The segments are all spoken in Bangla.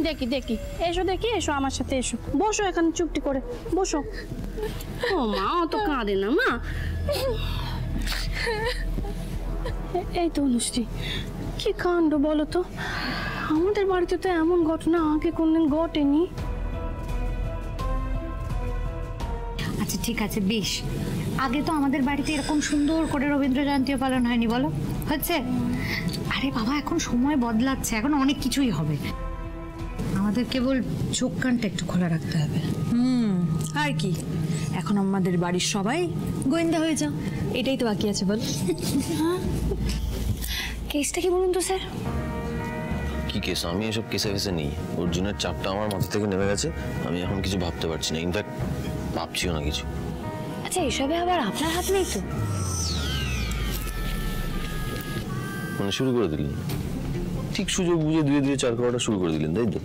দেখি দেখি, এসো দেখি, এসো আমার সাথে এসো, বসো এখানে চুপটি করে বসো। ও মা, অত কাঁদে না মা। এই তো অনুশ্রী, কি কাণ্ড বলো তো, আমাদের বাড়িতে তো এমন ঘটনা আগে কোনদিন ঘটেনি। আচ্ছা ঠিক আছে, বেশ, আগে তো আমাদের বাড়িতে এরকম সুন্দর করে রবীন্দ্র জয়ন্তীও পালন হয়নি, বলো হচ্ছে? আরে বাবা, এখন সময় বদলাচ্ছে, এখন অনেক কিছুই হবে, আমাদের কেবল চোখ কানটা একটু খোলা রাখতে হবে। আর কি, এখন আমাদের বাড়ির সবাই গোয়েন্দা হয়ে যাও, এটাই তো বাকি আছে বল। কেসটা কি বলুন তো স্যার? কি কেস? আমি এসব কেসে ফেসে নেই, অর্জুনের চাপটা আমার মাথা থেকে নেমে গেছে, আমি এখন কিছু ভাবতে পারছি না, ইনফ্যাক্ট ভাবছিও না কিছু। আচ্ছা, এসবে আবার আপনার হাত নেই তো? মানে শুরু করে দিলেন, ঠিক সুযোগ বুঝে ধীরে ধীরে চার করাটা শুরু করে দিলেন, তাই তো?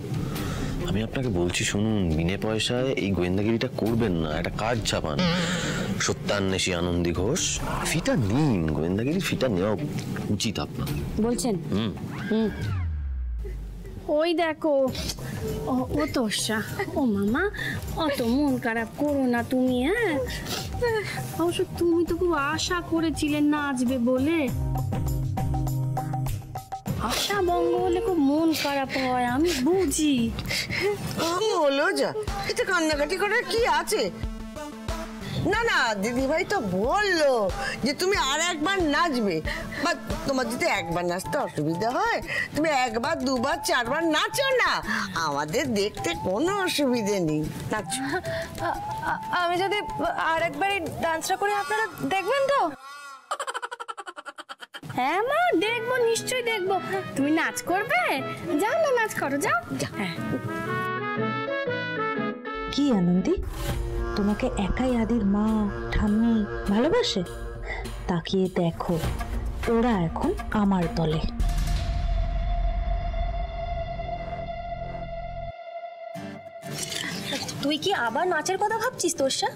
আমি আপনাকে বলছি শুনুন, বিনে পয়সায় এই গোয়েন্দাগিরিটা করবেন না, একটা কাজ ছাপান, সত্যান্বেষী আনন্দী ঘোষ, ফিটা নিন, গোয়েন্দাগিরি ফিটা নেওয়া উচিত আপনার। বলছেন? ওই দেখো, ও তোষা, ও মামা, অত মন খারাপ করো না তুমি। হ্যাঁ, অবশ্য তুমি তো খুব আশা করেছিলে নাচবে বলে, আশা ভঙ্গ হলে খুব মন খারাপ হয়, আমি বুঝি। হলো যা, এতে কান্নাকাটি করার কি আছে? না না, দিদি ভাই তো বললো যে তুমি আর একবার নাচবে, বা তোমার যদি একবার নাচতে অসুবিধা হয় তুমি একবার দুবার চারবার নাচো না, আমাদের দেখতে কোনো অসুবিধে নেই, নাচো। আমি যদি আর একবারই ডান্সটা করি আপনারা দেখবেন তো? হ্যাঁ মা, দেখবো, নিশ্চয়ই দেখবো। তুমি নাচ করবে? যাও না, নাচ করো, যাও। কি আনন্দী, তোমাকে একাই আদির মা ঠাম্মি ভালোবাসে? তাকিয়ে দেখো, ওরা এখন আমার দলে। তুই কি আবার নাচের কথা ভাবছিস তোষা?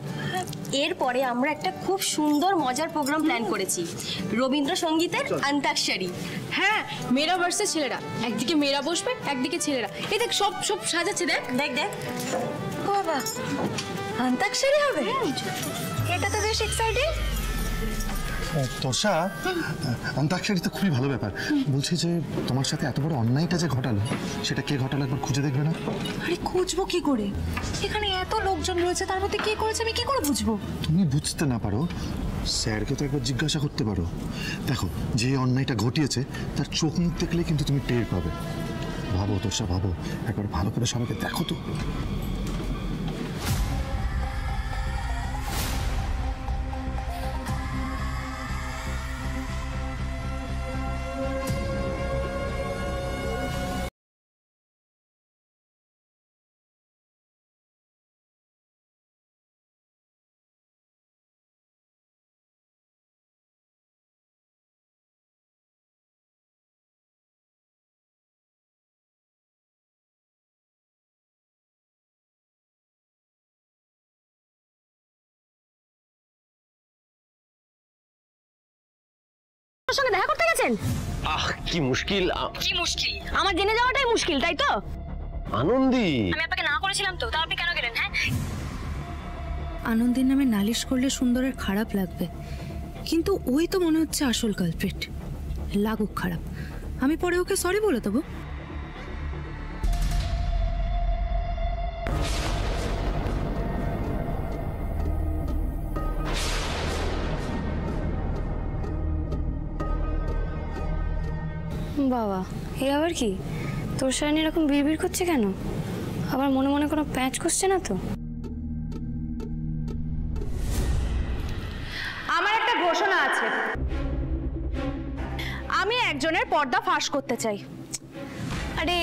এরপরে আমরা একটা খুব সুন্দর মজার প্রোগ্রাম প্ল্যান করেছি, রবীন্দ্রসঙ্গীতের অন্তাক্ষরী। হ্যাঁ, মেয়েরা ভার্সেস ছেলেরা, একদিকে মেয়েরা বসবে, একদিকে ছেলেরা। এই দেখ, সব সব সাজাচ্ছে, দেখ দেখ দেখ। ও বাবা, অন্তাক্ষরী হবে? এটা তো বেশ এক্সাইটিং। তোষা, অন্তাক্ষরী তো খুবই ভালো ব্যাপার। বলছি যে তোমার সাথে এত বড় অন্যায়টা যে ঘটালো, সেটা কে ঘটালো একবার খুঁজে দেখবে না? আরে খুঁজবো কি করে? এখানে এত লোকজন রয়েছে, তার মধ্যে কে করেছে আমি কি করে বুঝবো? তুমি বুঝতে না পারো, স্যারকে তো একবার জিজ্ঞাসা করতে পারো। দেখো, যে অন্যায়টা ঘটিয়েছে তার চোখ মুখ দেখলে কিন্তু তুমি টের পাবে। ভাবো তোষা, ভাবো, একবার ভালো করে সবাইকে দেখো তো। ওর সঙ্গে দেখা করতে গেছেন? কি মুশকিল! কি মুশকিল? আমার জেনে যাওয়াটাই মুশকিল, তাই তো? আনন্দী, আমি আপনাকে না করেছিলাম তো, তাও আপনি কেন গেলেন? হ্যাঁ, আনন্দের নামে নালিশ করলে সুন্দরের খারাপ লাগবে, কিন্তু ওই তো মনে হচ্ছে আসল কালপ্রিট। লাগুক খারাপ, আমি পরে ওকে সরি বলে দেবো। বাবা, এ আবার কি? তোর সামনে এরকম বিড়বিড় করছে কেন? আবার মনে মনে কোনো প্যাঁচ করছে না তো? আমার একটা ঘোষণা আছে, আমি একজনের পর্দা ফাঁস করতে চাই। আরে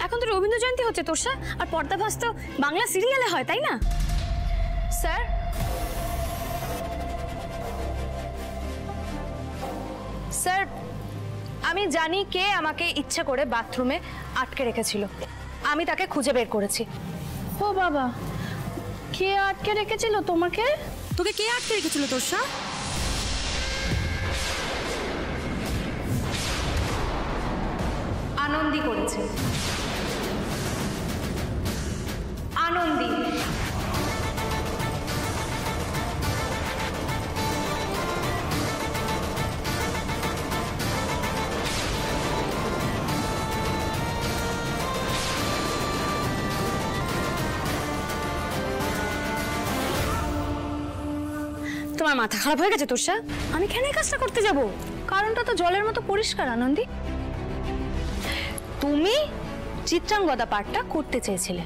এখন তো রবীন্দ্র জয়ন্তী হচ্ছে তোষা, আর পর্দাফাঁস তো বাংলা সিরিয়ালে হয়, তাই না? স্যার, স্যার, আমি জানি কে আমাকে ইচ্ছা করে বাথরুমে আটকে রেখেছিল, আমি তাকে খুঁজে বের করেছি। ও বাবা, কে আটকে রেখেছিল তোমাকে? তোকে কে আটকে রেখেছিল তোষা? আনন্দী করেছে। আনন্দী। তোমার মাথা খারাপ হয়ে গেছে তোষা? আমি কেন এই কাজটা করতে যাব? কারণটা তো জলের মতো পরিষ্কার আনন্দী। তুমি চিত্রাঙ্গদা পাঠটা করতে চেয়েছিলে।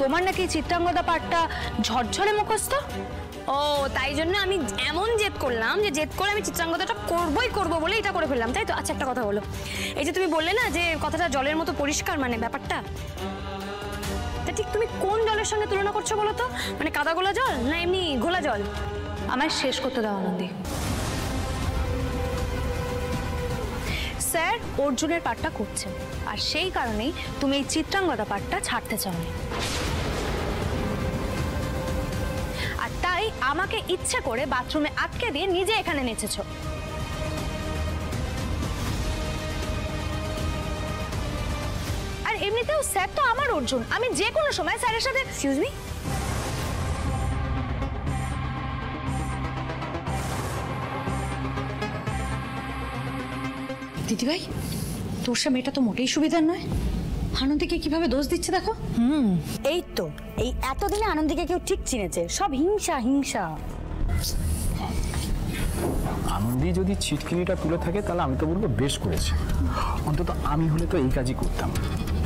তোমার নাকি চিত্রাঙ্গদা পাঠটা ঝরঝরে মুখস্থ। ও তাই জন্য আমি এমন জেদ করলাম যে জেদ করে আমি চিত্রাঙ্গদাটা করবো বলে এটা করে ফেললাম, তাই তো? আচ্ছা একটা কথা বলো, এই যে তুমি বললে না যে কথাটা জলের মতো পরিষ্কার, মানে ব্যাপারটা ঠিক তুমি কোন জলের সঙ্গে তুলনা করছো বলো তো? মানে কাদা গোলা জল না এমনি ঘোলা জল? আমায় শেষ করতে দাও আনন্দী। স্যার অর্জুনের পাঠটা করছেন, আর সেই কারণেই তুমি এই চিত্রাঙ্গদা পাঠটা ছাড়তে চাওনি, আর তাই আমাকে ইচ্ছে করে বাথরুমে আটকে দিয়ে নিজে এখানে নেচেছো। আর এমনিতেও স্যার তো আমার অর্জুন, আমি যে কোনো সময় স্যারের সাথে। এক্সকিউজ মি, দিদিভাই, তোর মেয়েটা তো মোটেই সুবিধার নয়। আনন্দীকে কিভাবে দোষ দিচ্ছে দেখো। এই তো এই এতদিনে আনন্দীকে কেউ ঠিক চিনেছে, সব হিংসা হিংসা। আনন্দী যদি ছিটকিনিটা তুলে থাকে তাহলে আমি তো বলবো বেশ করেছে। অন্তত আমি হলে তো এই কাজই করতাম।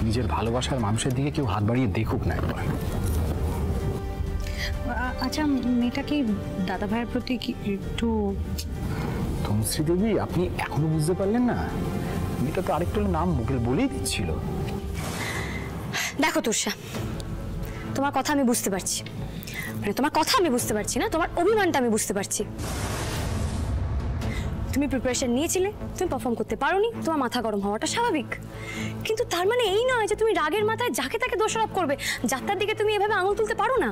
নিজের ভালোবাসার মানুষের দিকে কেউ হাত বাড়িয়ে দেখুক না একবার। আচ্ছা, মেয়েটা কি দাদা ভাইয়ের প্রতি কি একটু? তনুশ্রী দেবী, আপনি এখনো বুঝতে পারলেন না? মেয়েটা তো আরেকটু নাম মুখে বলেই দিচ্ছিল। দেখো তুষা, তোমার কথা আমি বুঝতে পারছি, মানে তোমার কথা আমি বুঝতে পারছি না, তোমার অভিমানটা আমি বুঝতে পারছি। তুমি প্রিপারেশন নিয়েছিলে, তুমি পারফর্ম করতে পারোনি, তোমার মাথা গরম হওয়াটা স্বাভাবিক। কিন্তু তার মানে এই নয় যে তুমি রাগের মাথায় যাকে তাকে দোষারোপ করবে, যাত্রার দিকে তুমি এভাবে আঙুল তুলতে পারো না।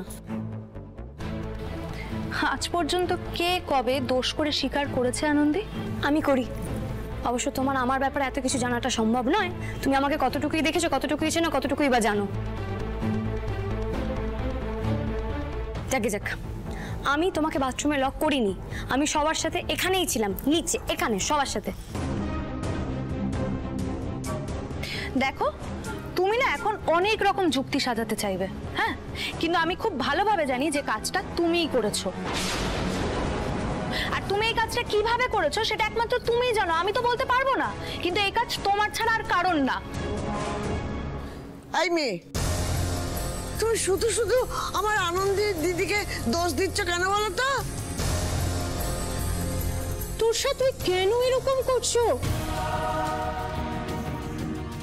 আজ পর্যন্ত কে কবে দোষ করে স্বীকার করেছে আনন্দী? আমি করি। অবশ্য তোমার আমার ব্যাপারে এত কিছু জানাটা সম্ভব নয়। তুমি আমাকে কতটুকুই দেখেছো, কতটুকুই চেনো, কতটুকুই বা জানো। যাকে যাক, আমি তোমাকে বাথরুমে লক করিনি, আমি সবার সাথে এখানেই ছিলাম, নিচে এখানে সবার সাথে। দেখো, তুমি না এখন অনেক রকম যুক্তি সাজাতে চাইবে, হ্যাঁ, কিন্তু আমি খুব ভালোভাবে জানি যে কাজটা তুমিই করেছো। আর তুমি এই কাজটা কিভাবে করেছো সেটা একমাত্র তুমিই জানো, আমি তো বলতে পারবো না। কিন্তু এই কাজ তোমার ছাড়া আর কারণ না। এই মেয়ে, তুমি শুধু শুধু আমার আনন্দের দিদিকে দোষ দিচ্ছ কেন বলো তো? তোষা, তুই কেন এরকম করছো?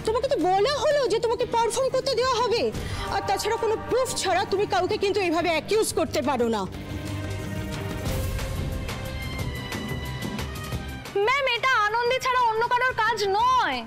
তোমাকে তো বলা হলো যে তোমাকে পারফর্ম করতে দেওয়া হবে, আর তাছাড়া কোনো প্রুফ ছাড়া তুমি কাউকে কিন্তু এইভাবে অ্যাকিউজ করতে পারো না। ম্যাম, এটা আনন্দী ছাড়া অন্য কারোর কাজ নয়।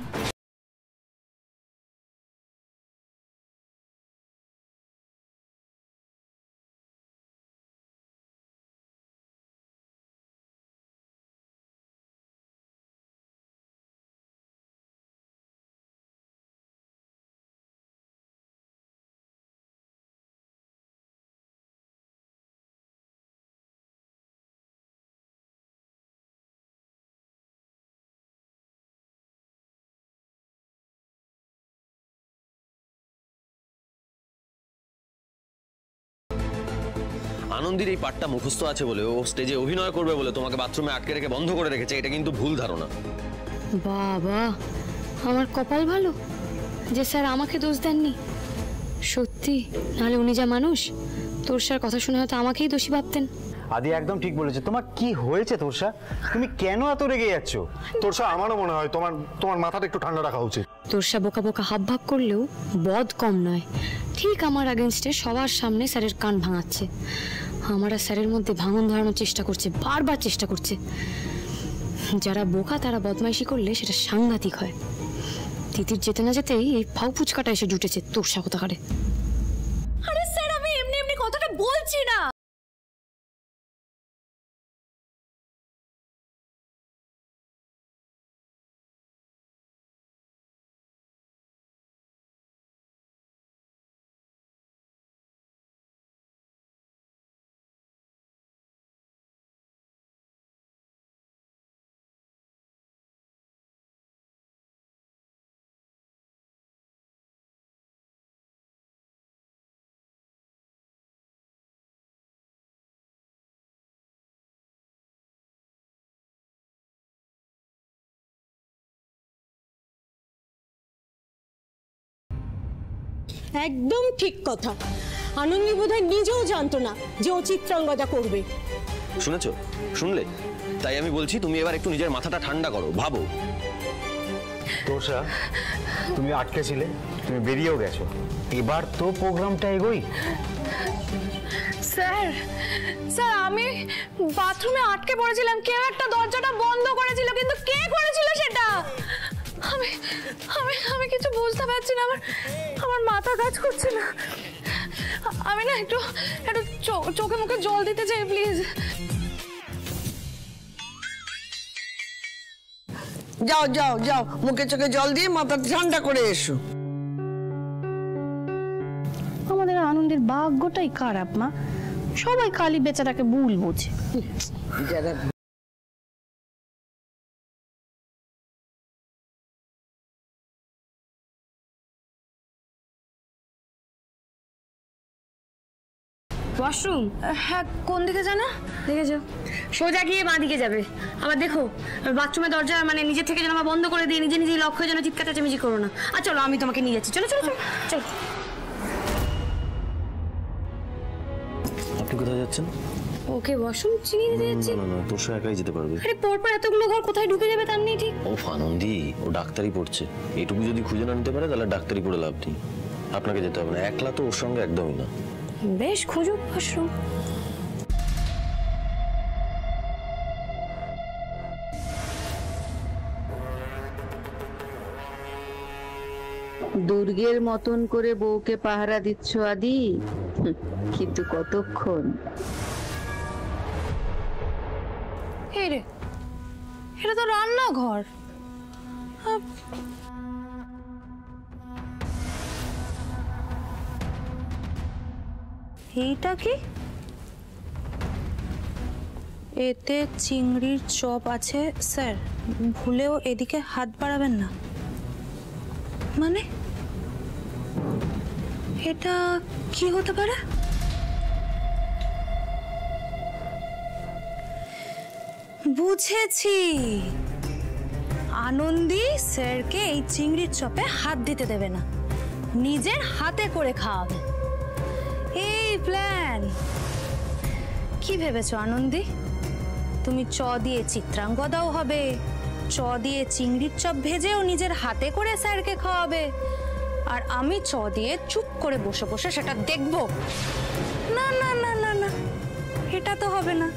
আনন্দের এই পাঠটা মুখস্থ আছে বলে ও স্টেজে অভিনয় করবে বলে তোমাকে বাথরুমে আটকে রেখে বন্ধ করে রেখেছে, এটা কিন্তু ভুল ধারণা। বাবা, আমার কপাল ভালো যে স্যার আমাকে দোষ দেননি। সত্যি, নাহলে উনি যা মানুষ, তোর স্যার কথা শুনে হয়তো আমাকেই দোষী ভাবতেন। আদি একদম ঠিক বলেছে। তোমার কি হয়েছে তোরসা? তুমি কেন এত রেগে যাচ্ছ? তোরসা, আমারও মনে হয় তোমার মাথাটা একটু ঠান্ডা রাখা উচিত। তোরসা বোকা বোকা হাব ভাব করলেও বদ কম নয়। ঠিক আমার আগেনস্টে সবার সামনে স্যারের কান ভাঙাচ্ছে। আমার আর স্যারের মধ্যে ভাঙন ধরানোর চেষ্টা করছে, বারবার চেষ্টা করছে। যারা বোকা তারা বদমাইশি করলে সেটা সাংঘাতিক হয়। তিতির যেতে না যেতেই এই ফাউ ফুচকাটা এসে জুটেছে তোরসা কোথাকারে। আরে স্যার, আমি এমনি এমনি কথাটা বলছি না। একদম ঠিক কথা। আনন্দী বোধহয় নিজেও জানতো না যে ও চিত্রাঙ্গদা করবে। শুনেছো? শুনলে? তাই আমি বলছি তুমি এবার একটু নিজের মাথাটা ঠান্ডা করো, ভাবো। তোষা, তুমি আটকে ছিলে, তুমি বেরিয়েও গেছো, এবার তো প্রোগ্রামটা এগোই। স্যার স্যার আমি বাথরুমে আটকে পড়েছিলাম, কেউ একটা দরজাটা বন্ধ করেছিল, কিন্তু কে করেছিল সেটা আমি আমি আমি কিছু বুঝতে পারছি না, আমার মাথা কাজ করছে না। আমি না একটু একটু চোখে মুখে জল দিতে চাই প্লিজ। যাও যাও যাও, মুখে চোখে জল দিয়ে মাথা ঠান্ডা করে এসো। আমাদের আনন্দের ভাগ্যটাই খারাপ মা, সবাই কালী বেচারাকে ভুল বোঝে। যারা ওয়াশরুম? হ্যাঁ, কোন দিকে জানা? দেখেছো, সোজা গিয়ে বাঁ দিকে যাবে। আবার দেখো বাথরুমের দরজা মানে নিজে থেকে যেন বন্ধ করে দিয়ে নিজে নিজেই লক্ষ্য যেন চিৎকার চেঁচামেচি করো না। আর চলো আমি তোমাকে নিয়ে যাচ্ছি, চলো চলো চলো চলো। আপনি কোথায় যাচ্ছেন? ওকে ওয়াশরুম চিনিয়ে দিতে যাচ্ছি। না না, তোর একাই যেতে পারবে। আরে পরপর এতগুলো ঘর কোথায় ঢুকে যাবে তার নেই ঠিক। ও আনন্দী, ও ডাক্তারি পড়ছে, এটুকু যদি খুঁজে না নিতে পারে তাহলে ডাক্তারি পড়ে লাভ নেই। আপনাকে যেতে হবে না, একলা তো ওর সঙ্গে একদমই না। বেশ, খুঁজুক ওয়াশরুম। দুর্গের মতন করে বউকে পাহারা দিচ্ছ আদি, কিন্তু কতক্ষণ? এই রে, এটা তো রান্নাঘর। এইটা কি? এতে চিংড়ির চপ আছে স্যার, ভুলেও এদিকে হাত বাড়াবেন না। মানে এটা কি হতে পারে? বুঝেছি, আনন্দী স্যারকে এই চিংড়ির চপে হাত দিতে দেবে না, নিজের হাতে করে খাওয়াবে। এই প্ল্যান কি ভেবেছো আনন্দী? তুমি চ দিয়ে চিত্রাঙ্গদাও হবে, চ দিয়ে চিংড়ির চপ ভেজেও নিজের হাতে করে স্যারকে খাওয়াবে, আর আমি চ দিয়ে চুপ করে বসে বসে সেটা দেখবো? না না না না না, এটা তো হবে না।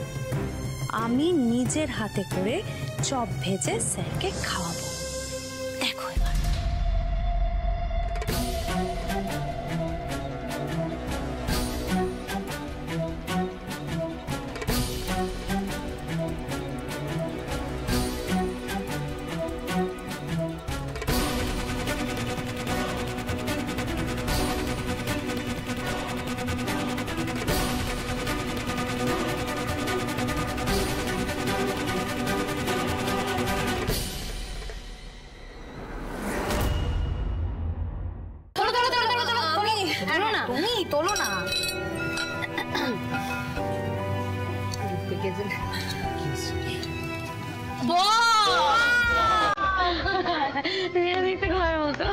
আমি নিজের হাতে করে চপ ভেজে স্যারকে খাওয়াবো। দেখো এবার। তোলো না। দেখতে খাওয়ার মতো।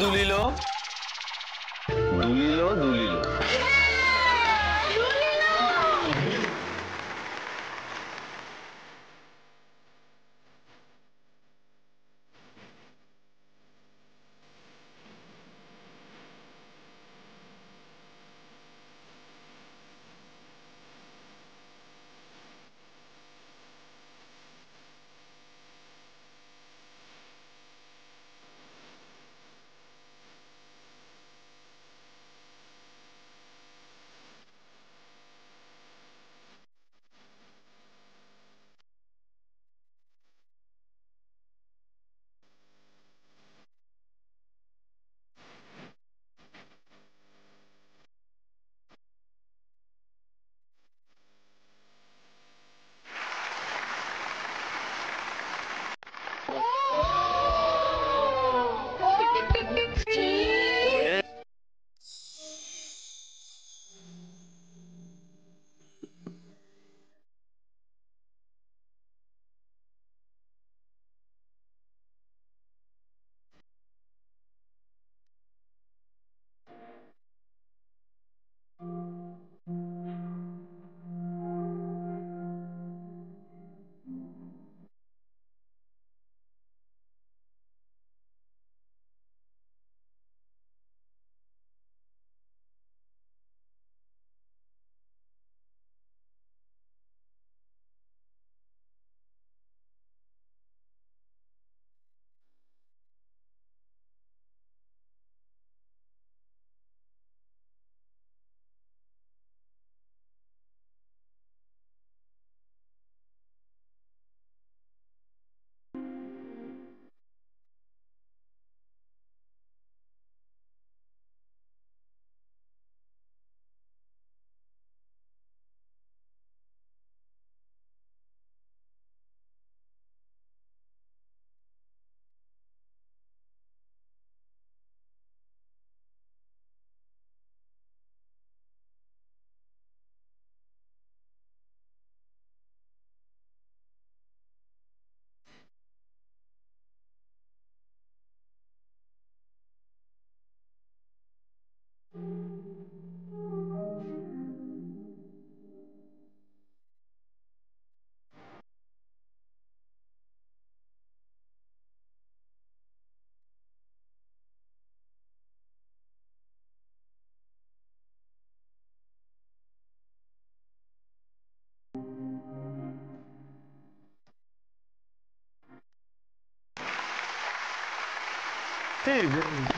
দুলিল দুলিল দুলিল।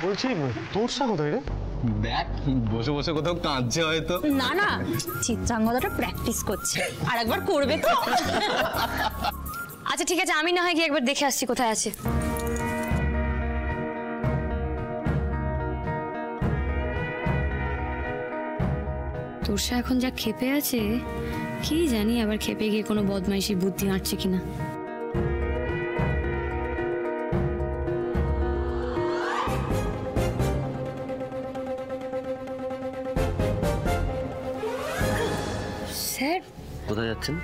বলছি তোরসা কোথায় রে? দেখ বসে বসে কোথাও কাঁদছে হয়তো। না না, চিত্রাঙ্গদাটা প্র্যাকটিস করছে, আর একবার করবে তো। আচ্ছা ঠিক আছে, আমি না হয় গিয়ে একবার দেখে আসছি কোথায় আছে। তোরসা এখন যা ক্ষেপে আছে, কি জানি আবার ক্ষেপে গিয়ে কোনো বদমাইশি বুদ্ধি আঁটছে কিনা। স্যার কোথায় যাচ্ছেন?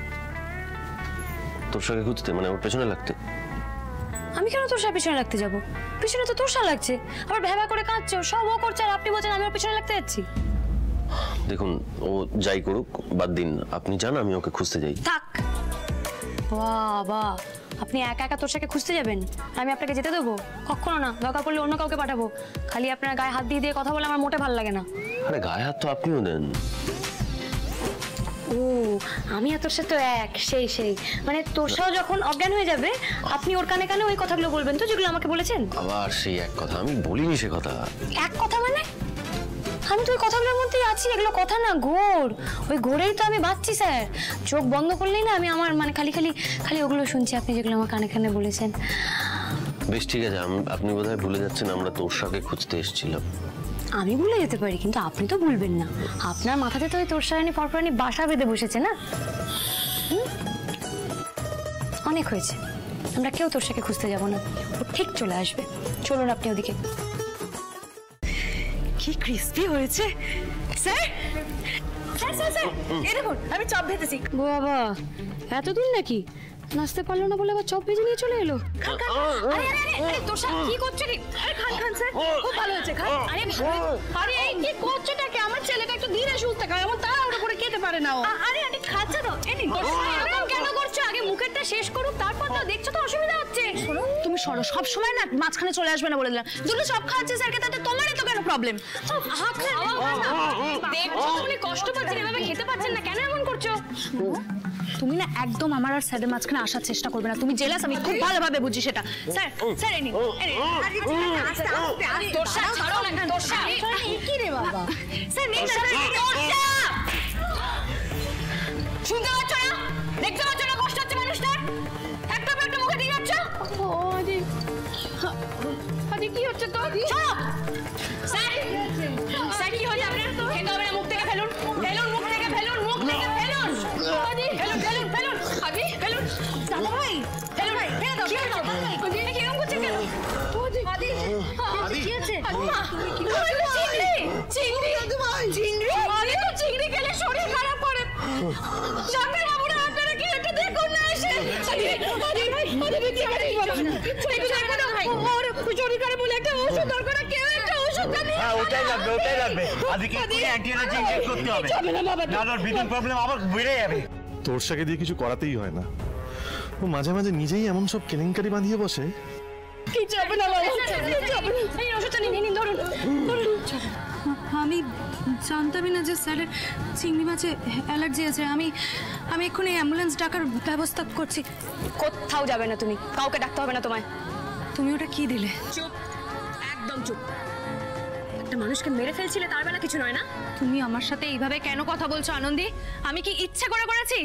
তোরসাকে খুঁজতে, মানে ওর পেছনে লাগতে? আমি কেন তোরসার পিছনে লাগতে যাব? পিছনে তো তোরসা লাগছে, আবার ভ্যাবা করে কাঁদছে, সব ও করছে আর আপনি বলছেন আমি ওর পিছনে লাগতে যাচ্ছি। দেখুন, ও যাই করুক বাদ দিন, আপনি যান, আমি ওকে খুঁজতে যাই। থাক বাবা, আপনি একা একা তোরসাকে খুঁজতে যাবেন? আমি আপনাকে যেতে দেবো? কখনো না, দরকার পড়লে অন্য কাউকে পাঠাবো। খালি আপনার গায়ে হাত দিয়ে দিয়ে কথা বলে আমার মোটে ভালো লাগে না। আরে গায়ে হাত তো আপনিও দেন। ও, আমি আর তোরসা তো এক, সেই সেই মানে তোরসাও যখন অজ্ঞান হয়ে যাবে আপনি ওর কানে কানে ওই কথাগুলো বলবেন তো যেগুলো আমাকে বলেছেন। আবার সেই এক কথা? আমি বলিনি সে কথা। এক কথা মানে? আমি তো ওই কথাগুলোর মধ্যেই আছি, এগুলো কথা না, ঘোর। ওই ঘোরেই তো আমি বাঁচছি স্যার। চোখ বন্ধ করলেই না আমি আমার মানে খালি খালি খালি ওগুলো শুনছি আপনি যেগুলো আমার কানে কানে বলেছেন। বেশ ঠিক আছে, আপনি বোধহয় ভুলে যাচ্ছেন আমরা তোরসাকে খুঁজতে এসেছিলাম। আমি ভুলে যেতে পারি, কিন্তু আপনি তো ভুলবেন না। আপনার মাথাতে তো ওই তোরসারানি পরপরানি বাসা বেঁধে বসেছে না। অনেক হয়েছে, আমরা কেউ তোরসাকে খুঁজতে যাব না, ও ঠিক চলে আসবে। চলুন আপনি ওদিকে। কি ক্রিস্পি হয়েছে স্যার। স্যার স্যার স্যার, এই দেখুন আমি চপ ভেজেছি। বাবা, এত দূর নাকি? নাচতে পারলো না বলে আবার চপ ভেজে নিয়ে চলে এলো। আরে তোরসা কি করছো রে? আরে খান খান স্যার, খুব ভালো হয়েছে, খান। আরে আরে এই কি করছোটাকে? আমার ছেলেটা একটু ধীরে সুস্থে খায়, এমন তাড়াহুড়ো করে খেতে পারে না ও। আরে আরে খাচ্ছে তো, এই নিন। এরকম কেন করছো? আগে মুখেরটা শেষ করুক, তারপর তো দেখছো তো অসুবিধা হচ্ছে। শোনো, তুমি সরো, সব সময় না মাঝখানে চলে আসবে না বলে দিলাম। দুটো সব খাচ্ছে স্যারকে, তাতে তোমারই তো কেন প্রবলেম? দেখছো তুমি কষ্ট পাচ্ছেন, এভাবে খেতে পাচ্ছেন না, কেন এমন করছো? তুমি না একদম আমার আর স্যারের মাঝখানে আসার চেষ্টা করবে না। তুমি জেলাস, আমি খুব ভালোভাবে বুঝি সেটা। স্যার স্যার এনি তোরসা ছাড়ো না, তোরসা কি রে বাবা? স্যার নেই না, শুনতে পাচ্ছ না? দেখতে পাচ্ছ না কষ্ট হচ্ছে মানুষটার? একটা একটা মুখে দিয়ে যাচ্ছ। আরে কি হচ্ছে তো? স্যার স্যার কি হচ্ছে আপনার? খেতে হবে না, মুখ থেকে ফেলুন, ফেলুন মুখ থেকে, ফেলুন মুখ থেকে, ফেলুন ফেলুন ফেলুন ফেলুন আগে ফেলুন। দাদা ভাই, ফেলুন ভাই, ফেলে দাও, ফেলে দাও। দিনে কি এরকম করছে কেন? আদি আদি কি আছে? চিংড়ি চিংড়ি চিংড়ি, আরে তো চিংড়ি খেলে শরীর খারাপ করে। ডাক্তার বাবুরা আপনারা কি একটু দেখুন না এসে? আরে আরে ভাই, আরে দেখি আরে একটু দেখো না ভাই, ওর শরীর খারাপ বলে একটা ওষুধ দরকার, কেউ একটা ওষুধ দেন। হ্যাঁ ওটাই লাগবে, ওটাই লাগবে। আজকে অ্যান্টি এনার্জি ইনজেক্ট করতে হবে, না ব্রিদিং প্রবলেম আবার বেড়ে যাবে। তোরসাকে দিয়ে কিছু করাতেই হয় না, ও মাঝে মাঝে নিজেই এমন সব কেলেঙ্কারি বাঁধিয়ে বসে। কি যাবে না বাবা, যাবে না। এই ওষুধটা নিন, নিন, ধরুন ধরুন। আমি জানতামই না যে স্যারের চিংড়ি মাছে অ্যালার্জি আছে। আমি এক্ষুনি অ্যাম্বুলেন্স ডাকার ব্যবস্থা করছি। কোথাও যাবে না তুমি, কাউকে ডাকতে হবে না তোমায়। তুমি ওটা কি দিলে? চুপ, একদম চুপ। একটা মানুষকে মেরে ফেলছিলে, তার বেলা কিছু নয় না? তুমি আমার সাথে এইভাবে কেন কথা বলছো আনন্দী? আমি কি ইচ্ছে করে করেছি?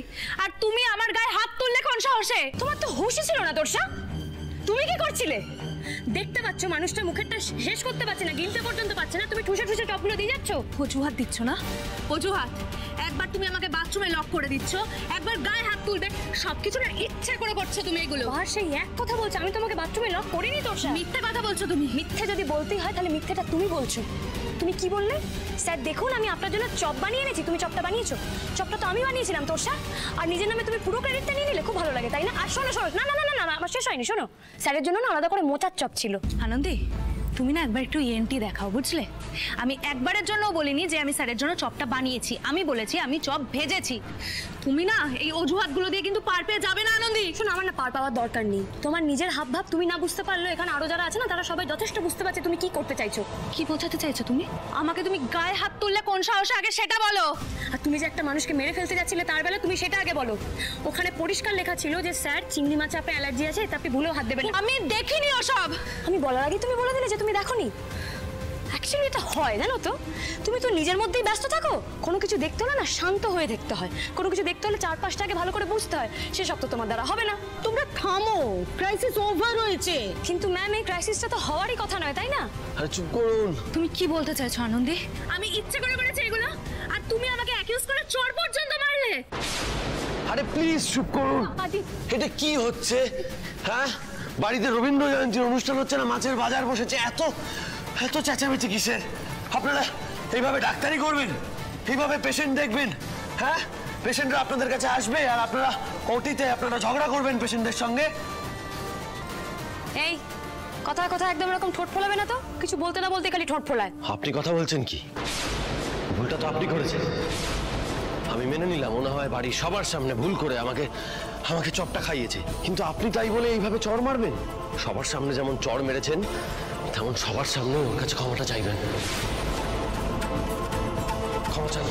আর তুমি আমার গায়ে হাত তুললে কোন সাহসে? তোমার তো হুঁশই ছিল না তোরসা। তুমি কি করছিলে? দেখতে পাচ্ছ মানুষটা মুখেরটা শেষ করতে পারছে না, গিলতে পর্যন্ত পারছে না, তুমি ঠুসে ঠুসে টপগুলো দিয়ে যাচ্ছ। অজুহাত দিচ্ছ না? অজুহাত? একবার তুমি আমাকে বাথরুমে লক করে দিচ্ছ, একবার গায়ে হাত তুলবে, সবকিছু না ইচ্ছে করে করছো তুমি এগুলো। আর সেই এক কথা বলছো, আমি তোমাকে বাথরুমে লক করিনি তোরসা। মিথ্যে কথা বলছো তুমি। মিথ্যে যদি বলতেই হয় তাহলে মিথ্যেটা তুমি বলছো। তুমি কি বললে? স্যার দেখুন, আমি আপনার জন্য চপ বানিয়ে এনেছি। তুমি চপটা বানিয়েছো? চপটা তো আমি বানিয়েছিলাম তোরসা। আর নিজের নামে তুমি পুরো ক্রেডিটটা নিয়ে নিলে, খুব ভালো লাগে তাই না? আর শোনো শোনো, না না না না, আমার শেষ হয়নি, শোনো। স্যারের জন্য না আলাদা করে মোচার চপ ছিল। আনন্দী, তুমি না একবার একটু ইএনটি দেখাও, বুঝলে? আমি একবারের জন্য বলিনি যে আমি স্যারের জন্য চপটা বানিয়েছি, আমি বলেছি আমি চপ ভেজেছি। তুমি না এই অজুহাতগুলো দিয়ে কিন্তু পার পেয়ে যাবে না আনন্দী। শোনো, আমার না পার পাওয়ার দরকার নেই। তোমার নিজের হাব ভাব তুমি না বুঝতে পারলে এখানে আরো যারা আছে না তারা সবাই যথেষ্ট বুঝতে পারছে তুমি কি করতে চাইছো। কি বোঝাতে চাইছো তুমি আমাকে? তুমি গায়ে হাত তুললে কোন সাহসে আগে সেটা বলো। আর তুমি যে একটা মানুষকে মেরে ফেলতে যাচ্ছিলে তার বেলা তুমি সেটা আগে বলো। ওখানে পরিষ্কার লেখা ছিল যে স্যার চিংড়ি মাছে আপনার অ্যালার্জি আছে, তাতে ভুলেও হাত দেবেন। আমি দেখিনি ওসব। আমি বলার আগে তুমি বলে দিলে যে তুমি দেখোনি। অ্যাকচুয়ালি এটা হয় জানো তো, তুমি তো নিজের মধ্যেই ব্যস্ত থাকো। কোনো কিছু দেখতে হলে না শান্ত হয়ে দেখতে হয়, কোনো কিছু দেখতে হলে চারপাশটাকে ভালো করে বুঝতে হয়। সেসব তো তোমার দ্বারা হবে না। তোমরা থামো, ক্রাইসিস ওভার হয়েছে। কিন্তু ম্যাম এই ক্রাইসিসটা তো হওয়ারই কথা নয়, তাই না? আরে চুপ করুন। তুমি কি বলতে চাইছো আনন্দী? আমি ইচ্ছে করে করেছি এগুলো, আর তুমি আমাকে অ্যাকিউজ করে চোর পর্যন্ত মারলে। আরে প্লিজ চুপ করুন। এটা কি হচ্ছে? হ্যাঁ, বাড়িতে রবীন্দ্র জয়ন্তীর অনুষ্ঠান হচ্ছে না, মাছের বাজার বসেছে, এত এত চেঁচামেচি কিসের? আপনারা এইভাবে ডাক্তারি করবেন, এইভাবে পেশেন্ট দেখবেন? হ্যাঁ, পেশেন্টরা আপনাদের কাছে আসবে আর আপনারা ওটিতে আপনারা ঝগড়া করবেন পেশেন্টদের সঙ্গে। এই কথা কথা একদম এরকম ঠোঁট ফোলাবে না তো। কিছু বলতে না বলতে খালি ঠোঁট ফোলায়। আপনি কথা বলছেন কি? ভুলটা তো আপনি করেছেন। আমি মেনে নিলাম মনে হয় বাড়ির সবার সামনে ভুল করে আমাকে আমাকে চপটা খাইয়েছে, কিন্তু আপনি তাই বলে এইভাবে চড় মারবেন? সবার সামনে যেমন চড় মেরেছেন তেমন সবার সামনে ওর কাছে ক্ষমাটা চাইবেন। ক্ষমা চান।